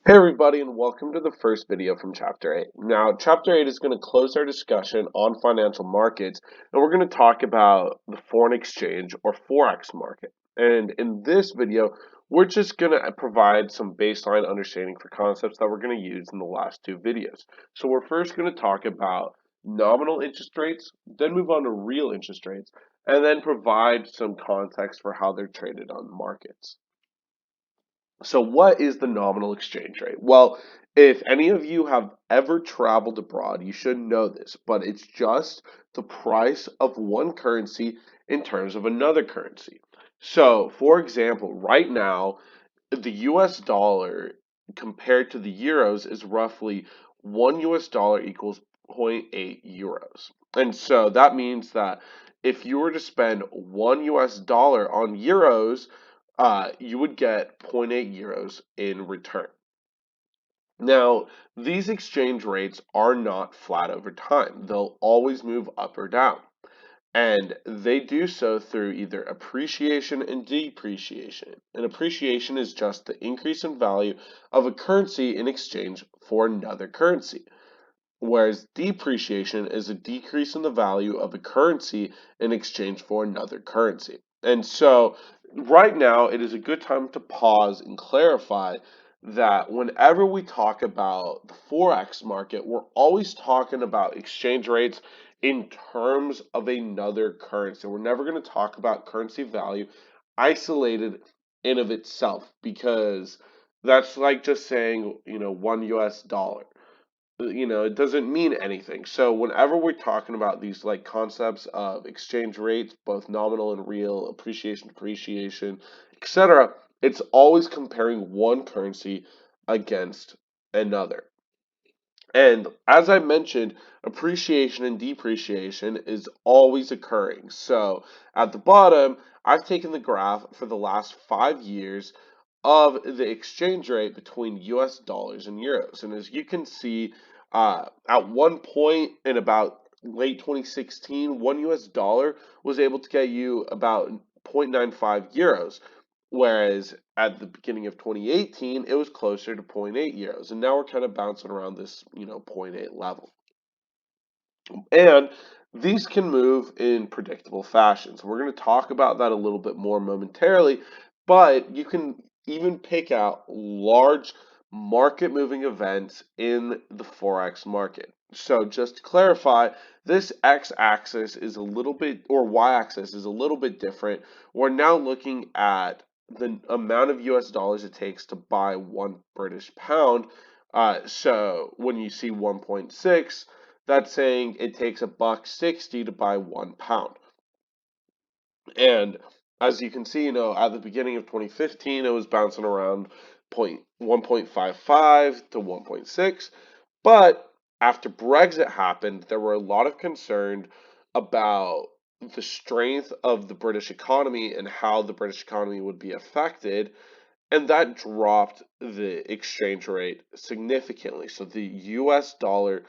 Hey everybody, and welcome to the first video from Chapter 8. Now, Chapter 8 is going to close our discussion on financial markets, and we're going to talk about the foreign exchange or Forex market. And in this video, we're just going to provide some baseline understanding for concepts that we're going to use in the last two videos. So we're first going to talk about nominal interest rates, then move on to real interest rates, and then provide some context for how they're traded on markets. So what is the nominal exchange rate? Well, if any of you have ever traveled abroad, you should know this, but it's just the price of one currency in terms of another currency. So, for example, right now, the US dollar compared to the euros is roughly one US dollar equals zero point 0.8 euros. And so that means that if you were to spend one US dollar on euros, you would get zero point 0.8 euros in return. Now, these exchange rates are not flat over time. They'll always move up or down. And they do so through either appreciation and depreciation. And appreciation is just the increase in value of a currency in exchange for another currency, whereas depreciation is a decrease in the value of a currency in exchange for another currency. And so, right now, it is a good time to pause and clarify that whenever we talk about the Forex market, we're always talking about exchange rates in terms of another currency. We're never going to talk about currency value isolated in of itself because that's like just saying, one US dollar. It doesn't mean anything. So whenever we're talking about these like concepts of exchange rates, both nominal and real, appreciation, depreciation, etc., it's always comparing one currency against another. And as I mentioned, appreciation and depreciation is always occurring. So at the bottom, I've taken the graph for the last 5 years of the exchange rate between US dollars and euros. And as you can see, at one point in about late 2016, one US dollar was able to get you about 0.95 euros. Whereas at the beginning of 2018, it was closer to zero point 0.8 euros. And now we're kind of bouncing around this, zero point 0.8 level. And these can move in predictable fashion. So we're going to talk about that a little bit more momentarily, but you can even pick out large market moving events in the Forex market. So just to clarify, this x-axis is a little bit, or y-axis is a little bit different. We're now looking at the amount of US dollars it takes to buy one British pound. So when you see 1.6, that's saying it takes $1.60 to buy 1 pound. And as you can see, at the beginning of 2015, it was bouncing around 1.55 to 1.6. But after Brexit happened, there were a lot of concern about the strength of the British economy and how the British economy would be affected. And that dropped the exchange rate significantly. So the US dollar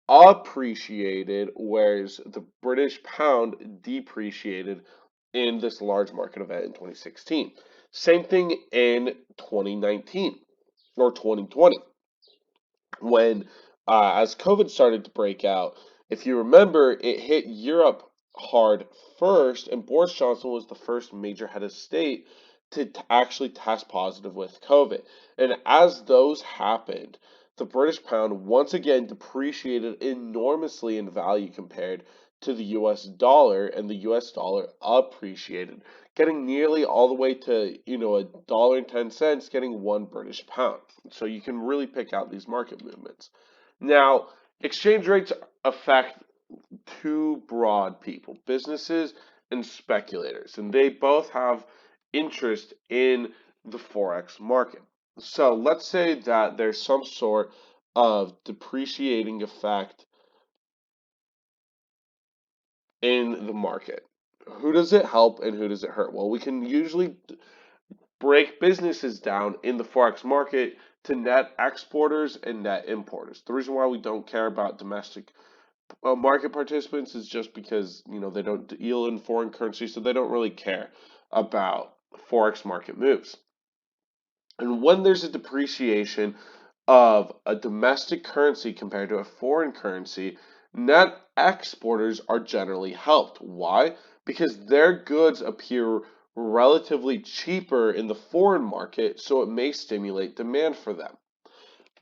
appreciated, whereas the British pound depreciated in this large market event in 2016. Same thing in 2019 or 2020 when, as COVID started to break out. If you remember, it hit Europe hard first, and Boris Johnson was the first major head of state to actually test positive with COVID. And as those happened, the British pound once again depreciated enormously in value compared to the US dollar, and the US dollar appreciated, getting nearly all the way to, $1.10, getting one British pound. So you can really pick out these market movements. Now, exchange rates affect two broad people, businesses and speculators, and they both have interest in the Forex market. So let's say that there's some sort of depreciating effect in the market. Who does it help and who does it hurt? Well, we can usually break businesses down in the Forex market to net exporters and net importers. The reason why we don't care about domestic market participants is just because they don't deal in foreign currency, so they don't really care about Forex market moves. And when there's a depreciation of a domestic currency compared to a foreign currency, net exporters are generally helped. Why? Because their goods appear relatively cheaper in the foreign market, so it may stimulate demand for them.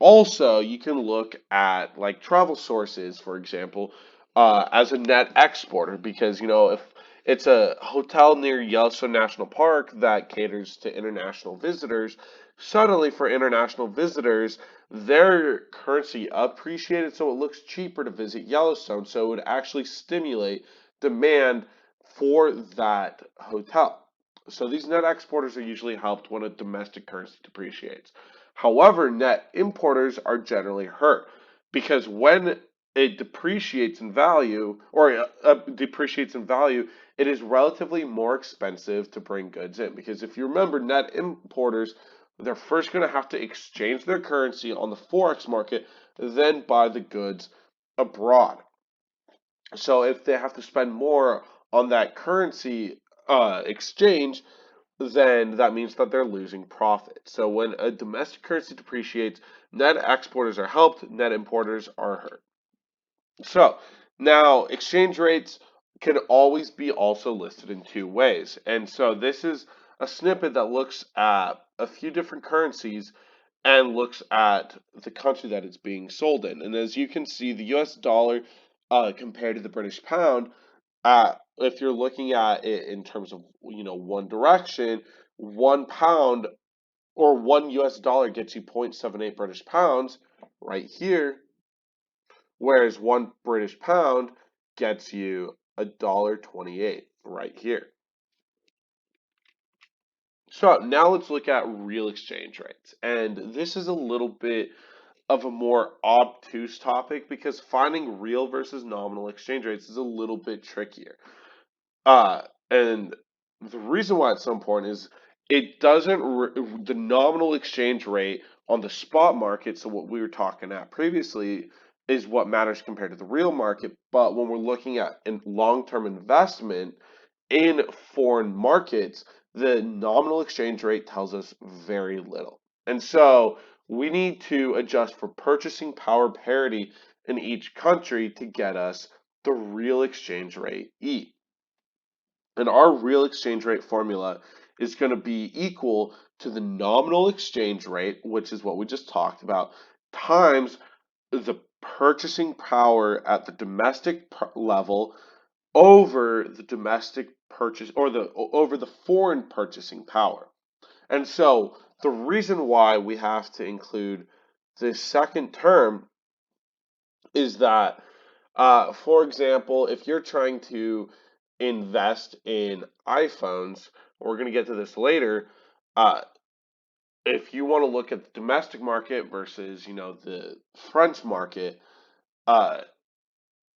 Also, you can look at like travel sources, for example, as a net exporter because if it's a hotel near Yellowstone National Park that caters to international visitors, suddenly for international visitors, their currency appreciated, so it looks cheaper to visit Yellowstone, so it would actually stimulate demand for that hotel. So these net exporters are usually helped when a domestic currency depreciates. However, net importers are generally hurt because when it depreciates in value depreciates in value, it is relatively more expensive to bring goods in. Because if you remember, net importers, they're first going to have to exchange their currency on the forex market, then buy the goods abroad. So if they have to spend more on that currency exchange, then that means that they're losing profit. So when a domestic currency depreciates, net exporters are helped, net importers are hurt. So now exchange rates can always be also listed in two ways. And so this is a snippet that looks at a few different currencies and looks at the country that it's being sold in. And as you can see, the US dollar compared to the British pound, if you're looking at it in terms of one direction, 1 pound or 1 US dollar gets you 0.78 British pounds right here, whereas 1 British pound gets you $1.28 right here. So now let's look at real exchange rates. And this is a little bit of a more obtuse topic because finding real versus nominal exchange rates is a little bit trickier. And the reason why it's so important is it doesn't the nominal exchange rate on the spot market, so what we were talking at previously, is what matters compared to the real market. But when we're looking at long-term investment in foreign markets, the nominal exchange rate tells us very little. And so we need to adjust for purchasing power parity in each country to get us the real exchange rate E. And our real exchange rate formula is going to be equal to the nominal exchange rate, which is what we just talked about, times the purchasing power at the domestic level over the domestic purchase or the over the foreign purchasing power. And so the reason why we have to include this second term is that for example, if you're trying to invest in iPhones, we're going to get to this later. Uh, if you want to look at the domestic market versus, the French market, uh,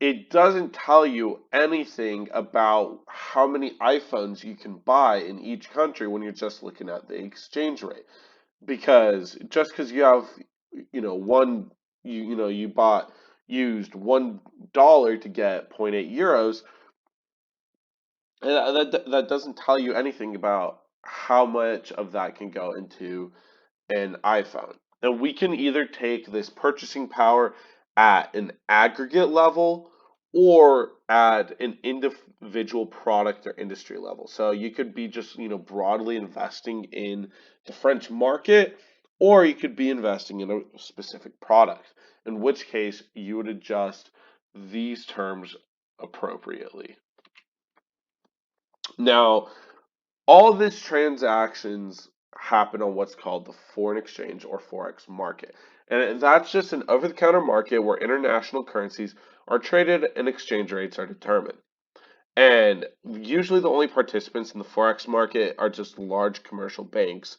it doesn't tell you anything about how many iPhones you can buy in each country when you're just looking at the exchange rate. Because just because you have, one, you bought used $1 to get zero point 0.8 euros, and that doesn't tell you anything about how much of that can go into an iPhone. And we can either take this purchasing power at an aggregate level or at an individual product or industry level. So you could be just, broadly investing in the French market, or you could be investing in a specific product, in which case you would adjust these terms appropriately. Now, all of these transactions happen on what's called the foreign exchange or forex market. And that's just an over-the-counter market where international currencies are traded and exchange rates are determined. And usually the only participants in the forex market are just large commercial banks.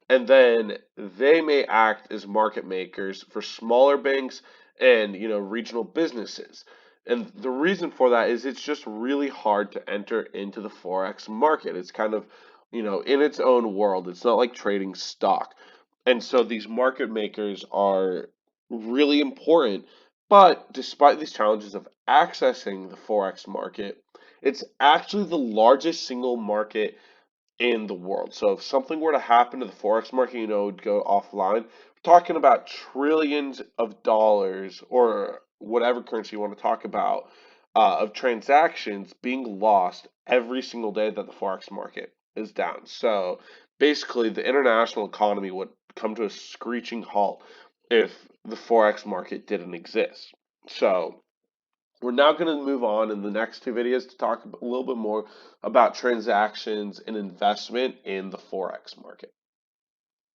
And then they may act as market makers for smaller banks and regional businesses. And the reason for that is it's just really hard to enter into the forex market. It's kind of, in its own world. It's not like trading stock. And so these market makers are really important. But despite these challenges of accessing the forex market, it's actually the largest single market in the world. So if something were to happen to the forex market, it would go offline. We're talking about trillions of dollars or whatever currency you want to talk about of transactions being lost every single day that the forex market is down. So basically, the international economy would come to a screeching halt if the forex market didn't exist. So we're now going to move on in the next two videos to talk a little bit more about transactions and investment in the Forex market.